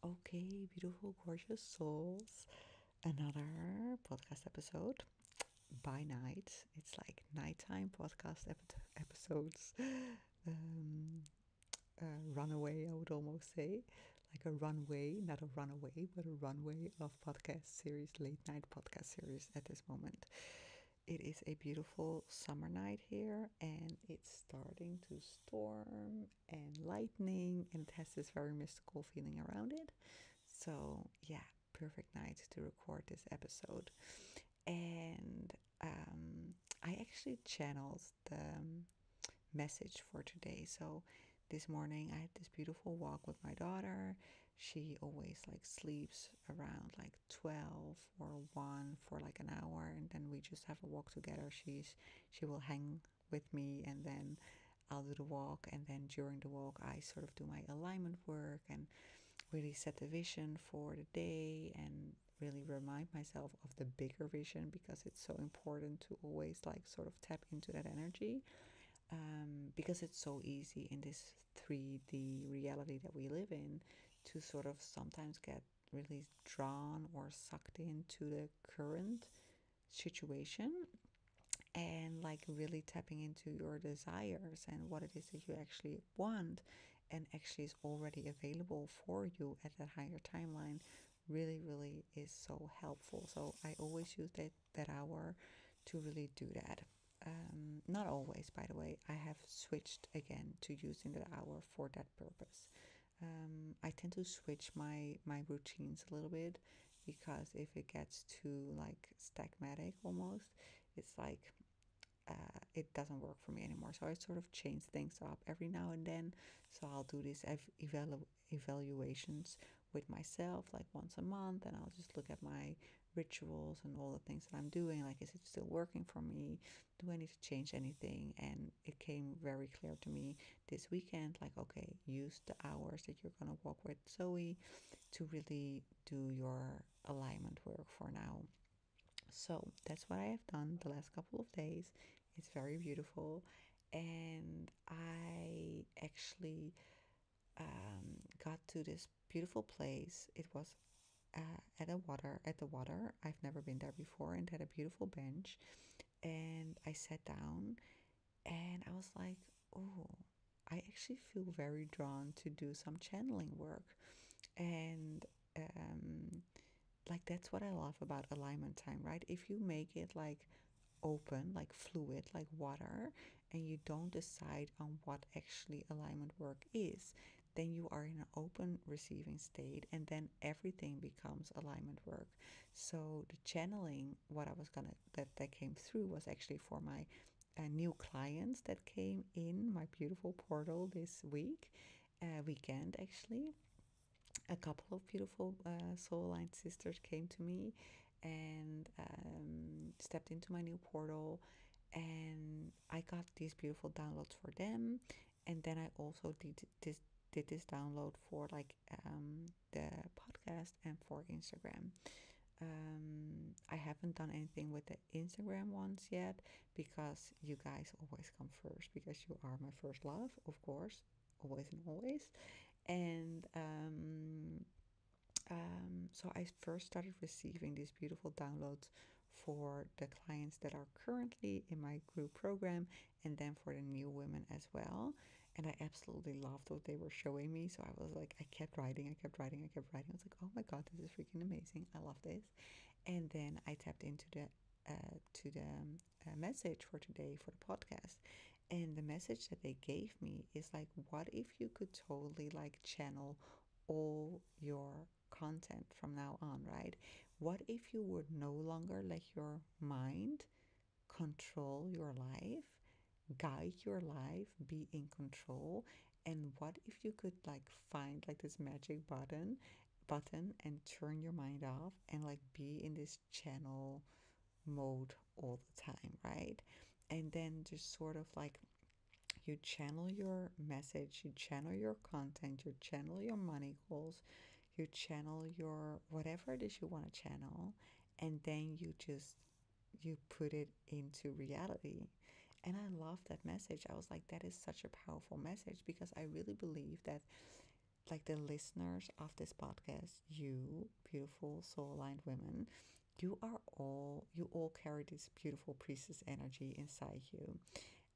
Okay, beautiful, gorgeous souls. Another podcast episode by night. It's like nighttime podcast episodes. Um, Runaway, I would almost say. Like a runway, not a runaway, but a runway of podcast series, late night podcast series at this moment. It is a beautiful summer night here, and it's starting to storm and lightning, and it has this very mystical feeling around it. So, yeah, perfect night to record this episode. And I actually channeled the message for today. So, this morning I had this beautiful walk with my daughter. She always like sleeps around like 12 or 1 for like an hour, and then we just have a walk together. She will hang with me, and then I'll do the walk, and then during the walk I sort of do my alignment work and really set the vision for the day and really remind myself of the bigger vision, because it's so important to always like sort of tap into that energy, because it's so easy in this 3D reality that we live in to sort of sometimes get really drawn or sucked into the current situation, and like really tapping into your desires and what it is that you actually want and actually is already available for you at that higher timeline really is so helpful. So I always use that hour to really do that. Not always, by the way. I have switched again to using that hour for that purpose. I tend to switch my routines a little bit, because if it gets too like stagmatic almost, it's like it doesn't work for me anymore. So I sort of change things up every now and then. So I'll do these evaluations with myself like once a month, and I'll just look at my rituals and all the things that I'm doing. Like, is it still working for me? Do I need to change anything? And it came very clear to me this weekend, like, okay, use the hours that you're going to walk with Zoe to really do your alignment work for now. So that's what I have done the last couple of days. It's very beautiful. And I actually got to this beautiful place. It was at the water. I've never been there before, and had a beautiful bench. And I sat down, and I was like, oh, I actually feel very drawn to do some channeling work. And like, that's what I love about alignment time, right? If you make it like open, like fluid, like water, and you don't decide on what actually alignment work is, then you are in an open receiving state, and then everything becomes alignment work. So the channeling, what I was gonna that came through was actually for my new clients that came in my beautiful portal this weekend actually. A couple of beautiful soul aligned sisters came to me and stepped into my new portal, and I got these beautiful downloads for them. And then I also did this download for like the podcast and for Instagram. I haven't done anything with the Instagram ones yet, because you guys always come first, because you are my first love, of course, always and always. And so I first started receiving these beautiful downloads for the clients that are currently in my group program, and then for the new women as well. And I absolutely loved what they were showing me. So I was like, I kept writing. I was like, oh my God, this is freaking amazing. I love this. And then I tapped into the message for today for the podcast. And the message that they gave me is like, what if you could totally like channel all your content from now on, right? What if you would no longer let your mind control your life, guide your life, be in control? And what if you could like find like this magic button and turn your mind off and like be in this channel mode all the time, right? And then just sort of like you channel your message, you channel your content, you channel your money goals, you channel your whatever it is you want to channel, and then you put it into reality. And I love that message. I was like, that is such a powerful message, because I really believe that like the listeners of this podcast, you beautiful soul aligned women, you all carry this beautiful priestess energy inside you.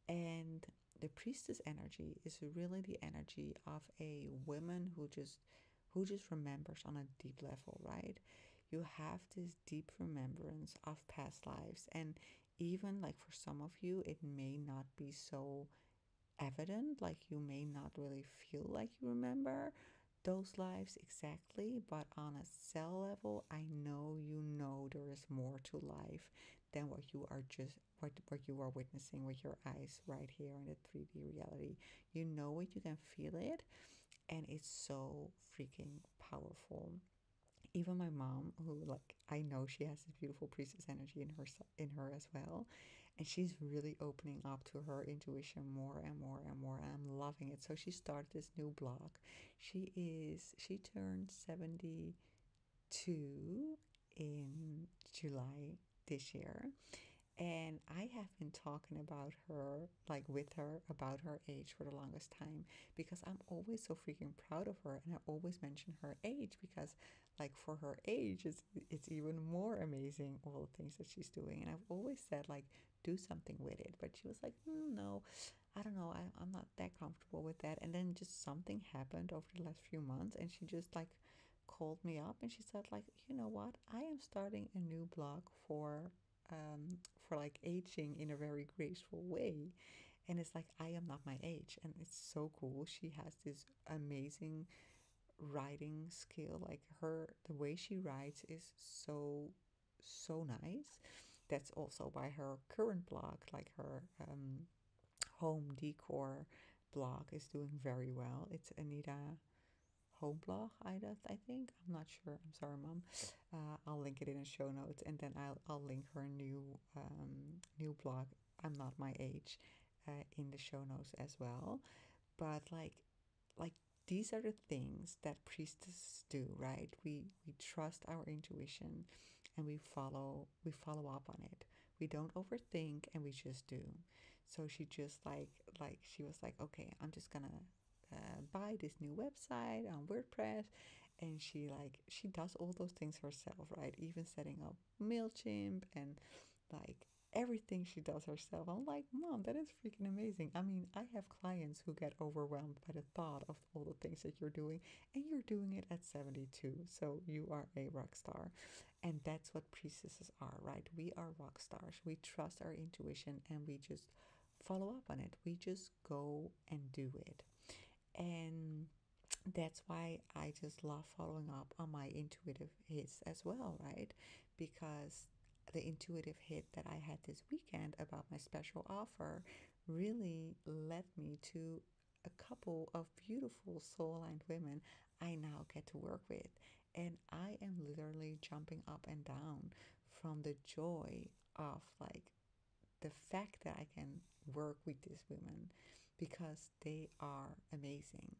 And the priestess energy is really the energy of a woman who just remembers on a deep level, right? You have this deep remembrance of past lives, and even like for some of you it may not be so evident, like you may not really feel like you remember those lives exactly, but on a cell level, I know you know there is more to life than what you are witnessing with your eyes right here in the 3D reality. You know it, you can feel it, and it's so freaking powerful. Even my mom, who like I know she has this beautiful priestess energy in her as well, and she's really opening up to her intuition more and more and more, and I'm loving it. So she started this new blog. She turned 72 in July this year, and I have been talking about her, like with her, about her age for the longest time because I'm always so freaking proud of her. And I always mention her age because, like, for her age, it's even more amazing all the things that she's doing. And I've always said, like, do something with it. But she was like, no, I don't know. I'm not that comfortable with that. And then just something happened over the last few months. And she just, like, called me up and she said, like, you know what? I am starting a new blog for like aging in a very graceful way. And it's like, I am not my age. And it's so cool. She has this amazing writing skill. Like the way she writes is so nice. That's also why her current blog, like her home decor blog, is doing very well. It's Anita homeblog, I think. I'm not sure. I'm sorry, mom. I'll link it in the show notes, and then I'll link her new blog. I'm not my age, in the show notes as well. But like these are the things that priestesses do, right? We trust our intuition, and we follow up on it. We don't overthink, and we just do. So she just like she was like, okay, I'm just gonna buy this new website on WordPress, and she does all those things herself, right? Even setting up Mailchimp and like everything she does herself. I'm like, mom, that is freaking amazing. I mean, I have clients who get overwhelmed by the thought of all the things that you're doing, and you're doing it at 72. So you are a rock star. And that's what priestesses are, right? We are rock stars. We trust our intuition and we just follow up on it. We just go and do it. And that's why I just love following up on my intuitive hits as well, right? Because the intuitive hit that I had this weekend about my special offer really led me to a couple of beautiful soul aligned women I now get to work with. And I am literally jumping up and down from the joy of like the fact that I can work with these women because they are amazing.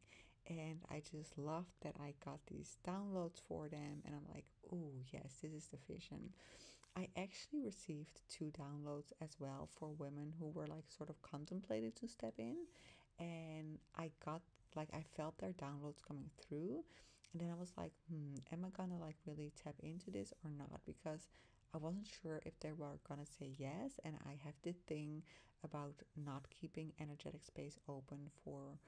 And I just love that I got these downloads for them. And I'm like, oh, yes, this is the vision. I actually received 2 downloads as well for women who were like sort of contemplating to step in. And I felt their downloads coming through. And then I was like, am I gonna like really tap into this or not? Because I wasn't sure if they were gonna say yes. And I have the thing about not keeping energetic space open for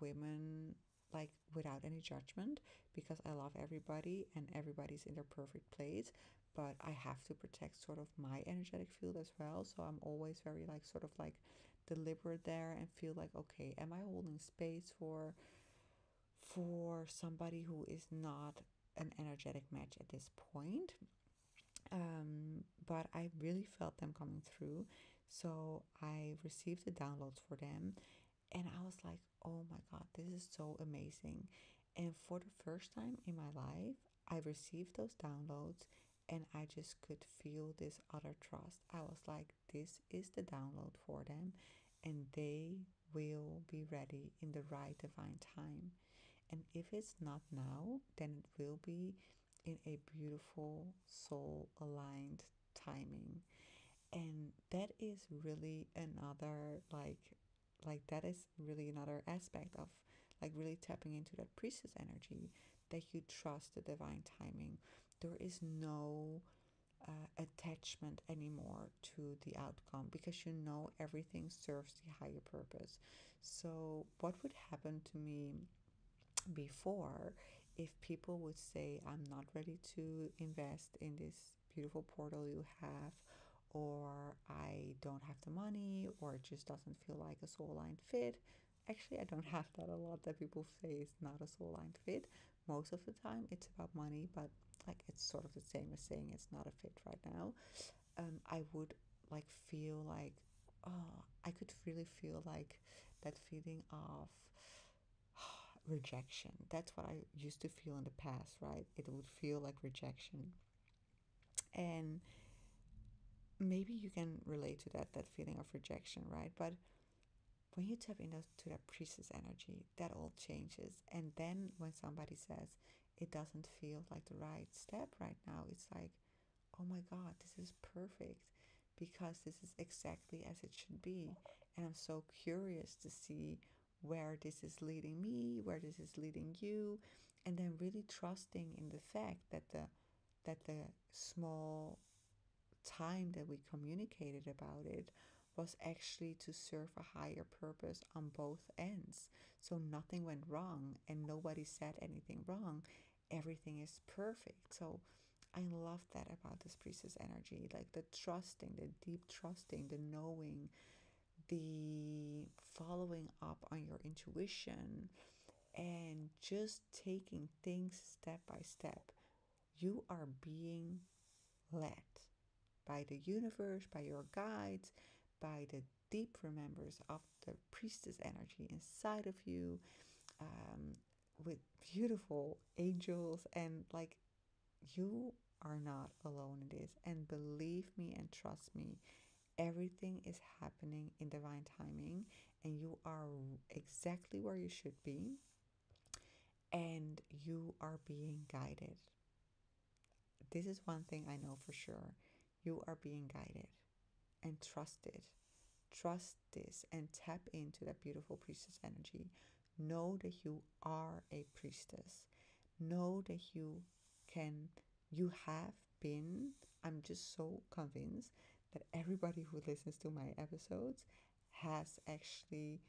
women, like without any judgment, because I love everybody and everybody's in their perfect place, but I have to protect sort of my energetic field as well. So I'm always very like sort of like deliberate there and feel like, okay, am I holding space for somebody who is not an energetic match at this point? But I really felt them coming through. So I received the downloads for them, and I was like, oh my God, this is so amazing. And for the first time in my life, I received those downloads and I just could feel this utter trust. I was like, this is the download for them, and they will be ready in the right divine time. And if it's not now, then it will be in a beautiful soul aligned timing. And that is really another like that is really another aspect of like really tapping into that priestess energy, that you trust the divine timing. There is no attachment anymore to the outcome, because you know everything serves the higher purpose. So what would happen to me before, if people would say, I'm not ready to invest in this beautiful portal you have, or I don't have the money, or it just doesn't feel like a soul aligned fit. Actually, I don't have that a lot, that people say it's not a soul aligned fit. Most of the time it's about money, but like it's sort of the same as saying it's not a fit right now. I would like feel like, oh, I could really feel like that feeling of rejection. That's what I used to feel in the past, right? It would feel like rejection. And maybe you can relate to that feeling of rejection, right? But when you tap into that priestess energy, that all changes. And then when somebody says it doesn't feel like the right step right now, it's like, oh my God, this is perfect, because this is exactly as it should be. And I'm so curious to see where this is leading me, where this is leading you, and then really trusting in the fact that the small time that we communicated about it was actually to serve a higher purpose on both ends. So nothing went wrong and nobody said anything wrong. Everything is perfect. So I love that about this priestess energy, like the trusting, the deep trusting, the knowing, the following up on your intuition, and just taking things step by step. You are being led by the universe, by your guides, by the deep remembers of the priestess energy inside of you, um, with beautiful angels. And like, you are not alone in this. And believe me and trust me, everything is happening in divine timing, and you are exactly where you should be, and you are being guided. This is one thing I know for sure. You are being guided, and trust it. Trust this and tap into that beautiful priestess energy. Know that you are a priestess. Know that you have been. I'm just so convinced that everybody who listens to my episodes has actually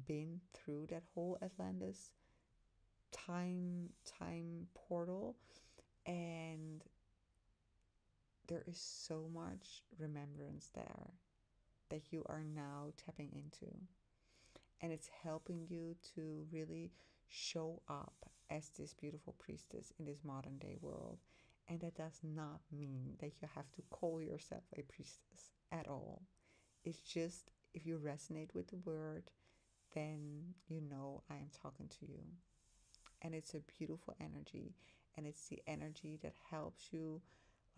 been through that whole Atlantis time portal, and there is so much remembrance there that you are now tapping into, and it's helping you to really show up as this beautiful priestess in this modern day world. And that does not mean that you have to call yourself a priestess at all. It's just, if you resonate with the word, then you know I am talking to you. And it's a beautiful energy, and it's the energy that helps you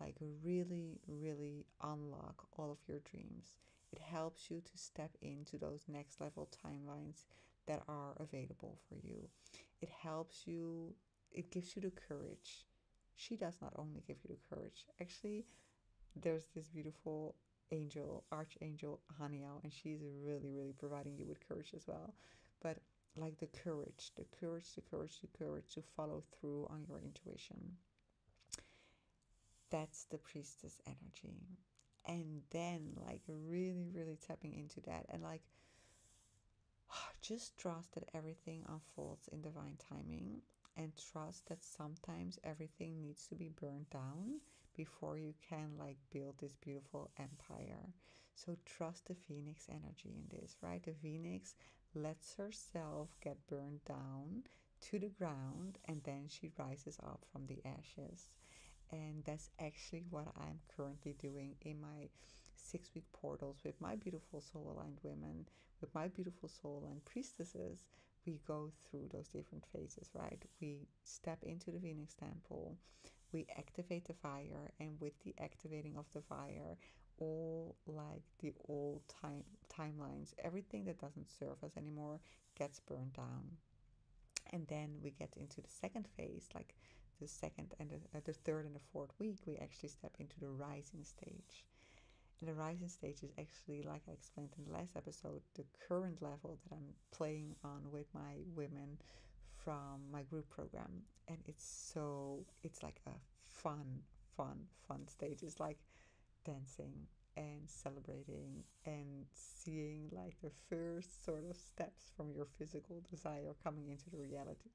like really, really unlock all of your dreams. It helps you to step into those next level timelines that are available for you. It helps you, it gives you the courage. She does not only give you the courage. Actually, there's this beautiful angel, archangel Haniel, and she's really, really providing you with courage as well. But like the courage, the courage, the courage, the courage to follow through on your intuition. That's the priestess energy. And then like really, really tapping into that, and like just trust that everything unfolds in divine timing, and trust that sometimes everything needs to be burned down before you can like build this beautiful empire. So trust the phoenix energy in this, right? The phoenix lets herself get burned down to the ground, and then she rises up from the ashes. And that's actually what I'm currently doing in my 6 week portals with my beautiful soul aligned women, with my beautiful soul aligned priestesses. We go through those different phases, right? We step into the Phoenix Temple, we activate the fire, and with the activating of the fire, all like the old timelines, everything that doesn't serve us anymore gets burned down. And then we get into the second phase, like the second and the third and the fourth week, we actually step into the rising stage. And the rising stage is actually, like I explained in the last episode, the current level that I'm playing on with my women from my group program. And it's like a fun stage. It's like dancing and celebrating and seeing like the first sort of steps from your physical desire coming into the reality.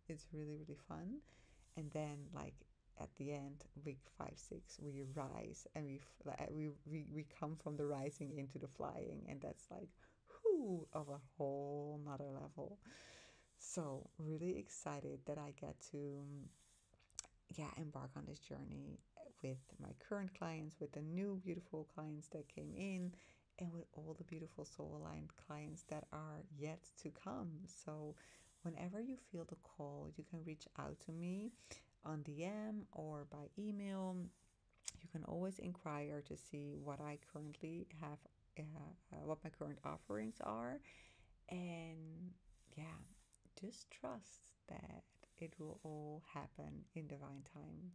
It's really, really fun. And then, like, at the end, week 5, 6, we rise and we come from the rising into the flying, and that's like, whoo, of a whole nother level. So really excited that I get to, yeah, embark on this journey with my current clients, with the new beautiful clients that came in, and with all the beautiful soul aligned clients that are yet to come. So whenever you feel the call, you can reach out to me on DM or by email. You can always inquire to see what I currently have, what my current offerings are. And yeah, just trust that it will all happen in divine time.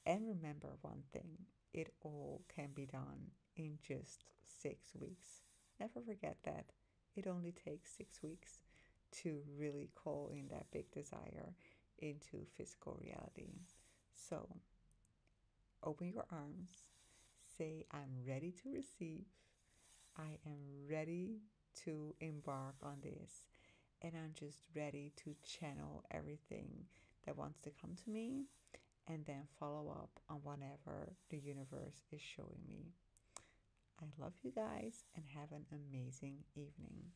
And remember one thing, it all can be done in just 6 weeks. Never forget that. It only takes 6 weeks to really call in that big desire into physical reality. So open your arms, say, I'm ready to receive, I am ready to embark on this, and I'm just ready to channel everything that wants to come to me and then follow up on whatever the universe is showing me. I love you guys and have an amazing evening.